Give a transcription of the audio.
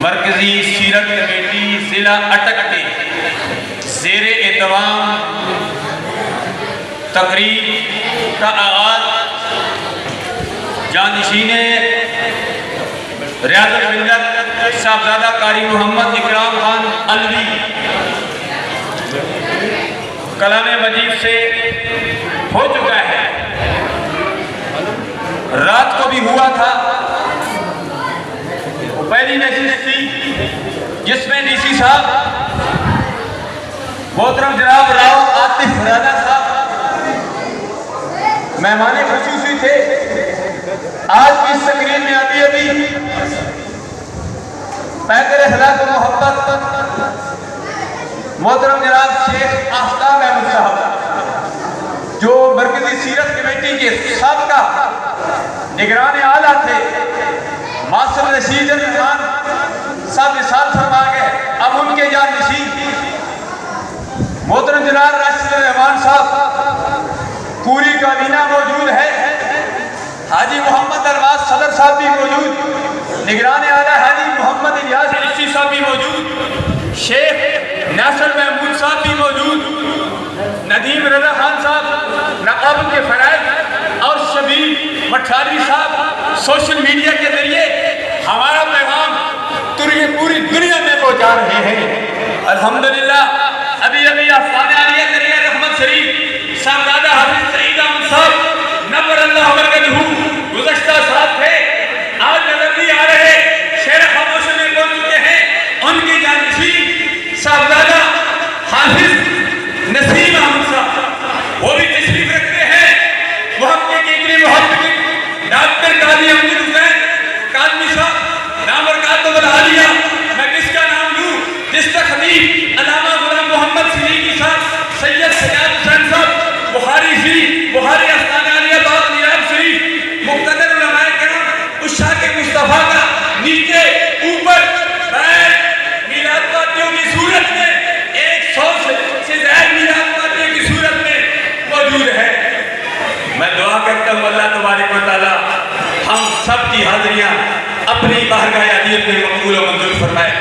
मरकजी सीरत कमेटी जिला अटक के ज़ेरे एहतमाम तकरीब का आगाज जानशीने रियासत मिल्लत साहबजादा कारी मोहम्मद इकराम खान अलवी कलाम मजीद से हो चुका है। रात को भी हुआ था, पहली नशिस्त थी जिसमें डीसी साहब मोहतरम जनाब राव आतिफ राजा साहब मेहमान खुसूसी थे। आज की इस तकरीर में अभी पैकर अखलाक मोहब्बत मोहतरम जनाब शेख आफ्ताब अहमद साहब जो मरकजी सीरत कमेटी के सबका निगरान आला थे, मास्टर रशीद रहमान साहब विसाल फरमा गए। अब उनके जानशीन मोहतरम जनाब राशिद रहमान साहब, पूरी काबीना मौजूद है, हाजी मोहम्मद अरबाज सदर साहब भी मौजूद, निगरान आला हाजी मोहम्मद इलियास रिश्ती साहब भी मौजूद, शेख नासिर महमूद साहब भी मौजूद, नदीम रजा खान साहब नकाब के फराइज और शबीर मठारी साहब सोशल मीडिया के जरिए हमारा पैगाम पूरी दुनिया में पहुंचा रहे हैं। अल्हम्दुलिल्लाह अभी आफाने आलिया करिया रहमत शरीफ साहबजादा हाफिज सईद अहमद साहब नवर अल्लाह बरकतहू गुज़श्ता साल थे, आज नजर नहीं आ रहे, शेर खामोश में पहुंच चुके हैं। उनकी जानशीन साहबजादा हाफिज नसीम अहमद साहब वो भी तशरीफ रखते हैं। वो हमके केंद्रीय मोहब्बत डॉक्टर काजी अहमद हुसैन काजी साहब नाम और काद तो बढ़ा लिया, मैं किसका नाम लूं, जिसका खतीब अल्लामा गुलाम मोहम्मद सिद्दीकी साहब, सैयद सयाद हुसैन साहब, बुखारी जी बुखारी अस्ताना आलिया बाग नियाब शरीफ मुक़्तदर उलमाए किराम उस शाह के मुस्तफ़ा का नीचे ऊपर मीलाद पार्टियों की सूरत में 100 से ज़्यादा मीलाद पार्टियों की सूरत में मौजूद है। मैं दुआ करता हूँ अल्लाह तबारक व तआला हम सब की हाज़िरियाँ अपनी बारगाह अज़ीज़ में मक़बूल व मंजूर फरमाए।